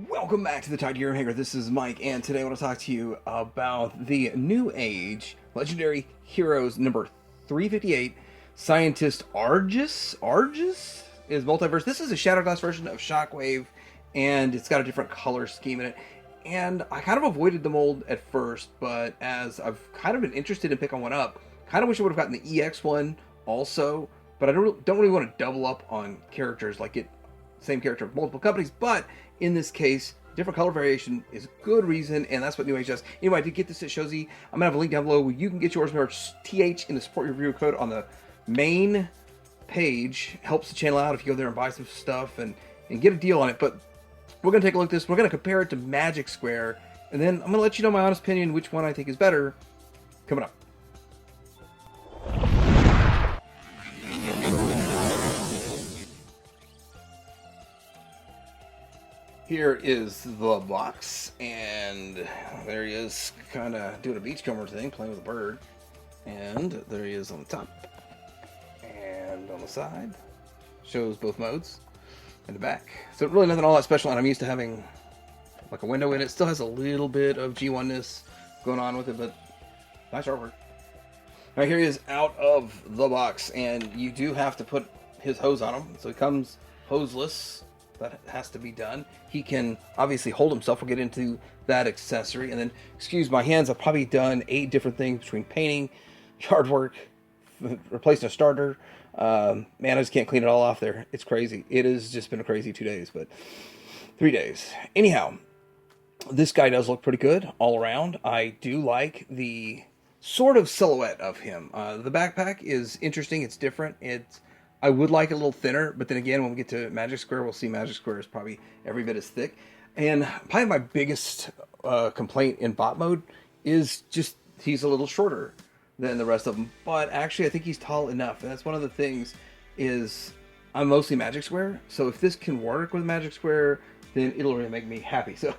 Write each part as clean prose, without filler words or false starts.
Welcome back to the Tide Hero Hanger. This is Mike, and today I want to talk to you about the Newage Legendary Heroes number 358. Scientist Arges is multiverse. This is a Shadow Glass version of Shockwave, and it's got a different color scheme in it. And I kind of avoided the mold at first, but as I've kind of been interested in picking one up, kind of wish I would have gotten the EX one also. But I don't really want to double up on characters like it. Same character of multiple companies, but in this case, different color variation is a good reason, and that's what Newage does. Anyway, I did get this at Shozy. I'm gonna have a link down below where you can get yours. Remember, TH in the support your review code on the main page helps the channel out if you go there and buy some stuff and get a deal on it. But we're gonna take a look at this. We're gonna compare it to Magic Square, and then I'm gonna let you know my honest opinion, which one I think is better, coming up. Here is the box, and there he is, kind of doing a beachcomber thing, playing with a bird. And there he is on the top, and on the side, shows both modes, and the back. So really nothing all that special, and I'm used to having like a window in it. Still has a little bit of G1-ness going on with it, but nice artwork. All right, here he is out of the box, and you do have to put his hose on him, so he comes hoseless. That has to be done. He can obviously hold himself. We'll get into that accessory. And then, excuse my hands, I've probably done 8 different things between painting, yard work, replacing a starter. Man, I just can't clean it all off there. It's crazy. It has just been a crazy 2 days, but 3 days. Anyhow, this guy does look pretty good all around. I do like the sort of silhouette of him. The backpack is interesting. It's different. I would like it a little thinner, but then again, when we get to Magic Square, we'll see Magic Square is probably every bit as thick. And probably my biggest complaint in bot mode is just he's a little shorter than the rest of them. But actually, I think he's tall enough. And that's one of the things is I'm mostly Magic Square. So if this can work with Magic Square, then it'll really make me happy. So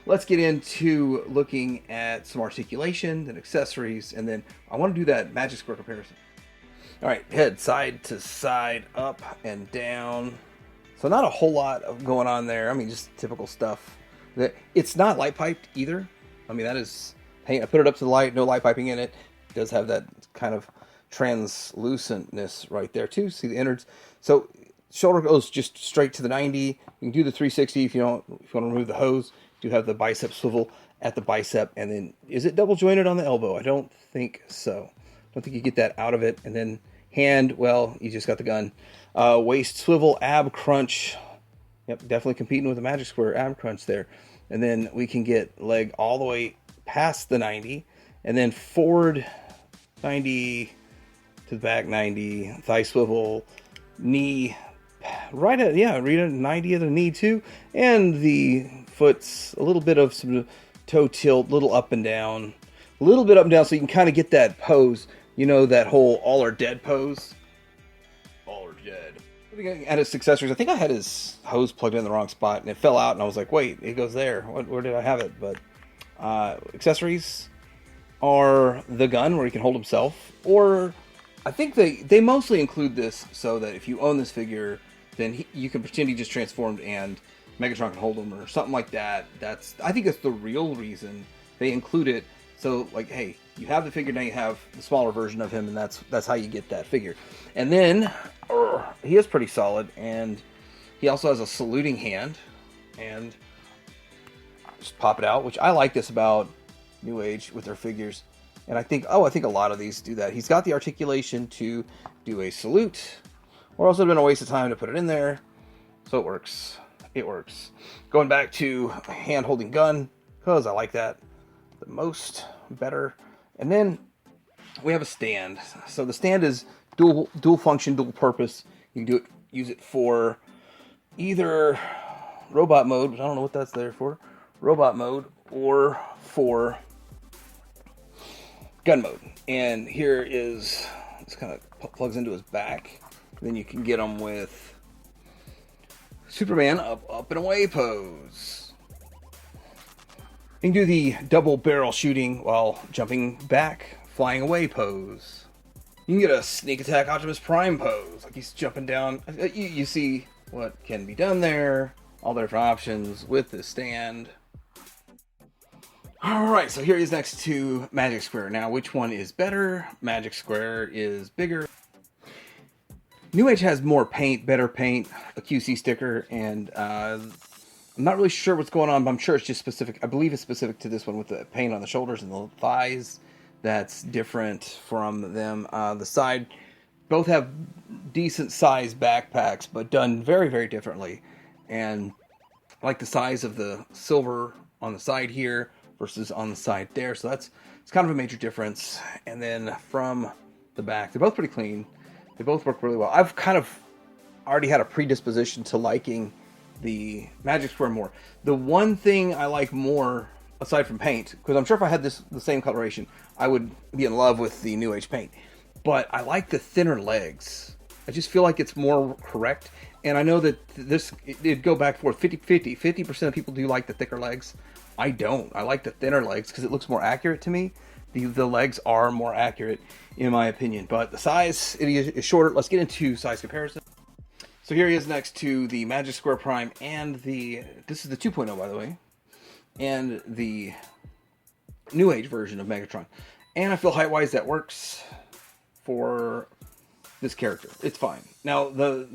let's get into looking at some articulation and accessories. And then I want to do that Magic Square comparison. All right, head side to side, up and down. So not a whole lot of going on there. I mean, just typical stuff. It's not light piped either. I mean, that is paint. I put it up to the light, no light piping in it. It does have that kind of translucentness right there too. See the innards. So shoulder goes just straight to the 90. You can do the 360 if you want to remove the hose. You do have the bicep swivel at the bicep, and then is it double jointed on the elbow? I don't think so. I don't think you get that out of it. And then hand, well, you just got the gun. Waist swivel, ab crunch. Yep, definitely competing with the Magic Square ab crunch there. And then we can get leg all the way past the 90. And then forward 90 to the back 90. Thigh swivel, knee right at 90 of the knee too. And the foot's a little bit of some toe tilt, little up and down. A little bit up and down so you can kind of get that pose. You know, that whole all are dead pose? All are dead. Looking at his accessories, I think I had his hose plugged in the wrong spot and it fell out and I was like, wait, it goes there. Where did I have it? But accessories are the gun where he can hold himself. Or I think they mostly include this so that if you own this figure, then you can pretend he just transformed and Megatron can hold him or something like that. I think that's the real reason they include it. So, like, hey, you have the figure, now you have the smaller version of him, and that's how you get that figure. And then, he is pretty solid, and he also has a saluting hand, and just pop it out, which I like this about Newage with their figures. And I think a lot of these do that. He's got the articulation to do a salute, or also been a waste of time to put it in there, so it works. It works. Going back to hand-holding gun, because I like that the most, better. And then we have a stand. So the stand is dual function, dual purpose. You can use it for either robot mode, which I don't know what that's there for, robot mode, or for gun mode. And here is, this kind of plugs into his back. Then you can get him with Superman up and away pose. You can do the double barrel shooting while jumping back, flying away pose. You can get a sneak attack Optimus Prime pose, like he's jumping down. You see what can be done there. all the different options with this stand. Alright, so here he is next to Magic Square. Now, which one is better? Magic Square is bigger. Newage has more paint, better paint, a QC sticker, and I'm not really sure what's going on, but I'm sure it's just specific. I believe it's specific to this one with the paint on the shoulders and the thighs. That's different from them. The side, both have decent sized backpacks, but done very, very differently. And I like the size of the silver on the side here versus on the side there. So it's kind of a major difference. And then from the back, they're both pretty clean. They both work really well. I've kind of already had a predisposition to liking the Magic Square more. The one thing I like more, aside from paint, because I'm sure if I had the same coloration, I would be in love with the Newage paint. But I like the thinner legs. I just feel like it's more correct. And I know that it'd go back and forth 50-50. 50% of people do like the thicker legs. I don't. I like the thinner legs because it looks more accurate to me. The legs are more accurate in my opinion. But the size it is shorter. Let's get into size comparison. So here he is next to the Magic Square Prime and this is the 2.0 by the way, and the Newage version of Megatron. And I feel height-wise that works for this character. It's fine. Now, the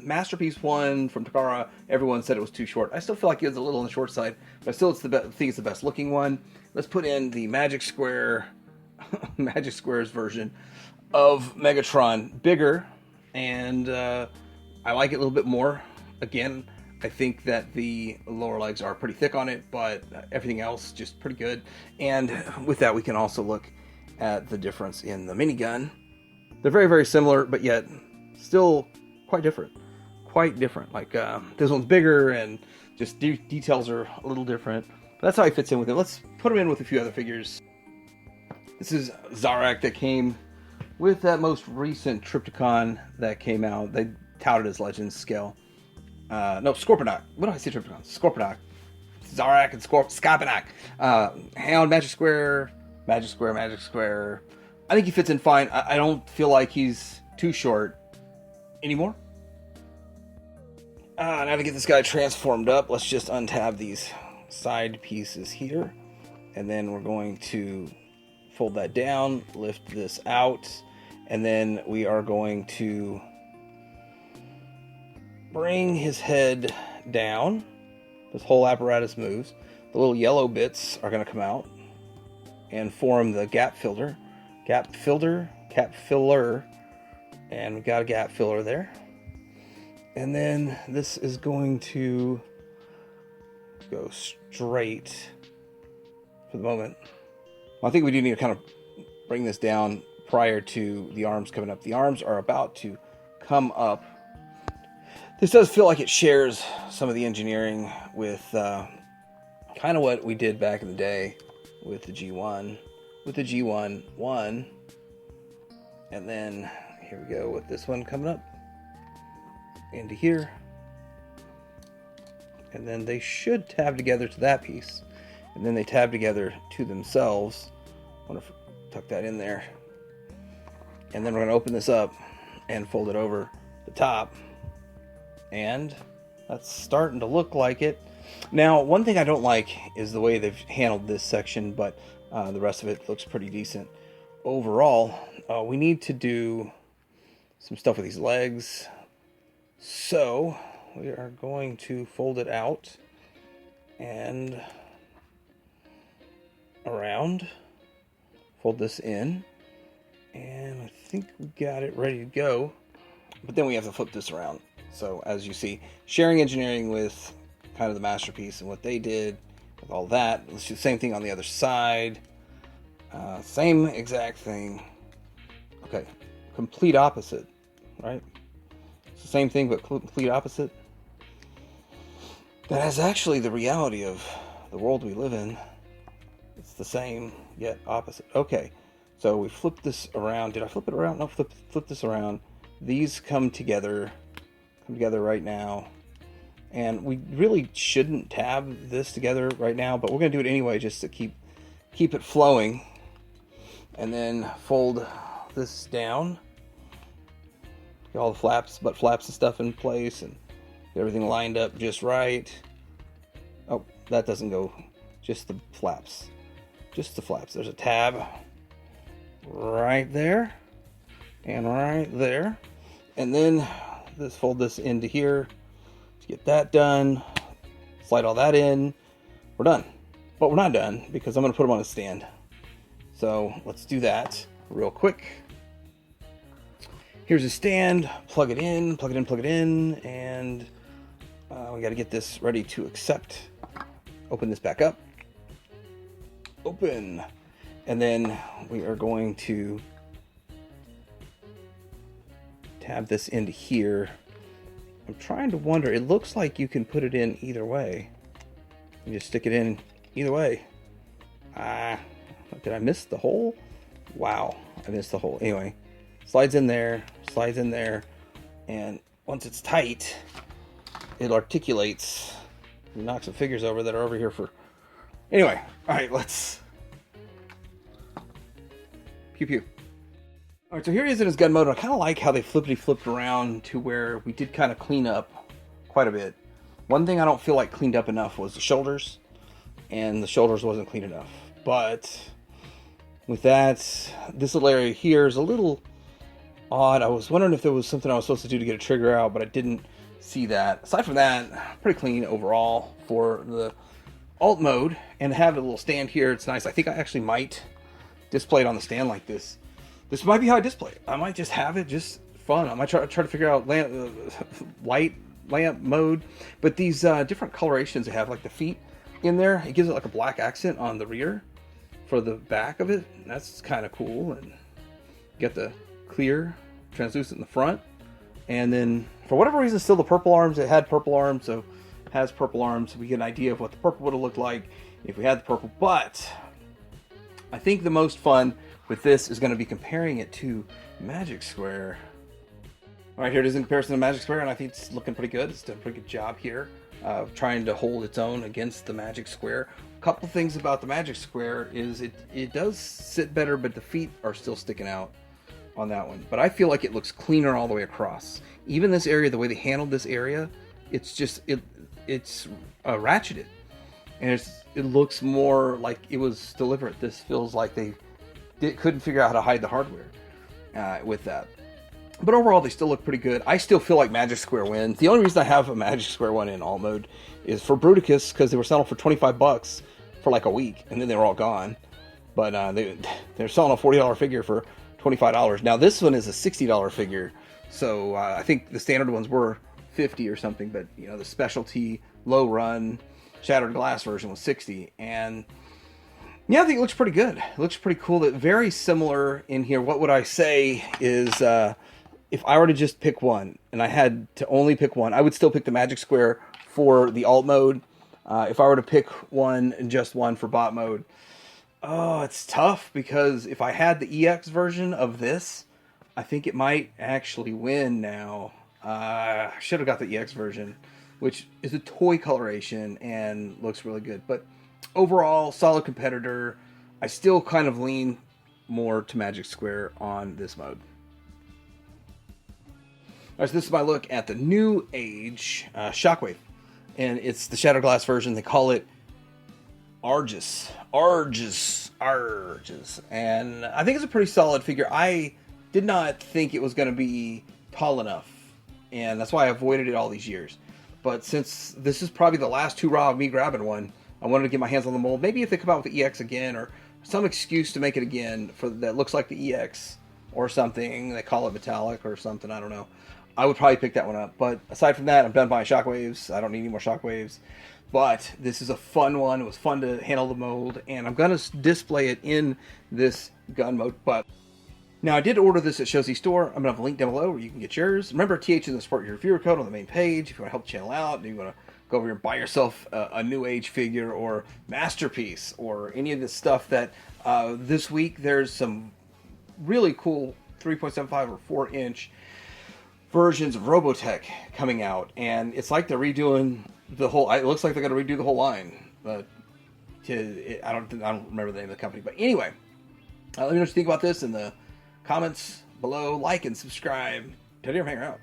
Masterpiece one from Takara, everyone said it was too short. I still feel like it was a little on the short side, but I still think it's the best looking one. Let's put in the Magic Square, Magic Square's version of Megatron, bigger, and I like it a little bit more. Again, I think that the lower legs are pretty thick on it, but everything else just pretty good. And with that, we can also look at the difference in the minigun. They're very, very similar, but yet still quite different. Quite different. Like, this one's bigger and just details are a little different. But that's how he fits in with it. Let's put him in with a few other figures. This is Zarak that came with that most recent Triptychon that came out. They touted as Legends scale. No, Scorponok. What did I say Triptychon? Scorponok. Zarak and Scorponok. Hound, Magic Square, Magic Square, Magic Square. I think he fits in fine. I don't feel like he's too short anymore. Now to get this guy transformed up, let's just untab these side pieces here. And then we're going to fold that down, lift this out, and then we are going to bring his head down. This whole apparatus moves. The little yellow bits are going to come out and form the gap filler, and we got a gap filler there. And then this is going to go straight for the moment. I think we do need to kind of bring this down prior to the arms coming up. The arms are about to come up. This does feel like it shares some of the engineering with kind of what we did back in the day with the G1. With the G1-1. And then here we go with this one coming up into here. And then they should tab together to that piece. And then they tab together to themselves. I wonder if I tuck that in there. And then we're going to open this up and fold it over the top. And that's starting to look like it. Now, one thing I don't like is the way they've handled this section, but the rest of it looks pretty decent. Overall, we need to do some stuff with these legs. So, we are going to fold it out and around. Fold this in. And I think we got it ready to go. But then we have to flip this around. So, as you see, sharing engineering with kind of the Masterpiece and what they did with all that. Let's do the same thing on the other side. Same exact thing. Okay, complete opposite, right? It's the same thing, but complete opposite. That is actually the reality of the world we live in. It's the same, yet opposite. Okay, so we flip this around. Did I flip it around? No, flip this around. These come together right now. And we really shouldn't tab this together right now, but we're going to do it anyway just to keep it flowing. And then fold this down. Get all the flaps and stuff in place, and Get everything lined up just right. Oh, that doesn't go. Just the flaps. Just the flaps. There's a tab right there and right there. And then let's fold this into here to get that done. Slide all that in. We're done. But we're not done because I'm going to put them on a stand. So let's do that real quick. Here's a stand. Plug it in, plug it in, plug it in. And we got to get this ready to accept. Open this back up. Open. And then we are going to tab this into here. I'm trying to wonder, it looks like you can put it in either way. You just stick it in either way. Did I miss the hole? Wow, I missed the hole. Anyway, slides in there, and once it's tight, it articulates. Knock some figures over that are over here for... Anyway, alright, let's... Pew pew. Alright, so here it is in his gun mode. I kind of like how they flipped around to where we did kind of clean up quite a bit. One thing I don't feel like cleaned up enough was the shoulders. And the shoulders wasn't clean enough. But with that, this little area here is a little odd. I was wondering if there was something I was supposed to do to get a trigger out, but I didn't see that. Aside from that, pretty clean overall for the alt mode. And have a little stand here. It's nice. I think I actually might display it on the stand like this. This might be how I display it. I might just have it just fun. I might try to figure out light lamp mode. But these different colorations they have, like the feet in there, it gives it like a black accent on the rear for the back of it. That's kind of cool. And get the clear translucent in the front. And then for whatever reason, still the purple arms. It had purple arms, so it has purple arms. So we get an idea of what the purple would have looked like if we had the purple. But I think the most fun with this is going to be comparing it to Magic Square. All right, here it is in comparison to Magic Square, and I think it's looking pretty good. It's done a pretty good job here of trying to hold its own against the Magic Square. A couple things about the Magic Square is it does sit better, but the feet are still sticking out on that one. But I feel like it looks cleaner all the way across. Even this area, the way they handled this area, it's just it's ratcheted, and it looks more like it was deliberate. This feels like they couldn't figure out how to hide the hardware with that. But overall, they still look pretty good. I still feel like Magic Square wins. The only reason I have a Magic Square one in alt mode is for Bruticus, because they were selling for $25 for like a week, and then they were all gone. But they're selling a $40 figure for $25. Now this one is a $60 figure, so I think the standard ones were $50 or something. But you know, the specialty low run shattered glass version was $60, and yeah, I think it looks pretty good. It looks pretty cool. That very similar in here. What would I say is, if I were to just pick one, and I had to only pick one, I would still pick the Magic Square for the alt mode. If I were to pick one, just one for bot mode, oh, it's tough, because if I had the EX version of this, I think it might actually win now. I should have got the EX version, which is a toy coloration and looks really good. But overall, solid competitor. I still kind of lean more to Magic Square on this mode. All right, so this is my look at the Newage Shockwave. And it's the Shattered Glass version. They call it Arges. And I think it's a pretty solid figure. I did not think it was going to be tall enough, and that's why I avoided it all these years. But since this is probably the last hurrah of me grabbing one, I wanted to get my hands on the mold. Maybe if they come out with the EX again, or some excuse to make it again for that looks like the EX or something, they call it metallic or something, I don't know, I would probably pick that one up. But aside from that, I'm done buying Shockwaves. I don't need any more Shockwaves. But this is a fun one. It was fun to handle the mold, and I'm going to display it in this gun mode. But now, I did order this at Shozy Store. I'm going to have a link down below where you can get yours. Remember, TH is going to support your reviewer code on the main page if you want to help the channel out. If you want to go over here and buy yourself a Newage figure or Masterpiece or any of this stuff that this week there's some really cool 3.75 or 4-inch versions of Robotech coming out, and it's like they're redoing the whole. It looks like they're going to redo the whole line. But I don't remember the name of the company. But anyway, let me know what you think about this in the comments below. Like and subscribe. Teddy, hang out.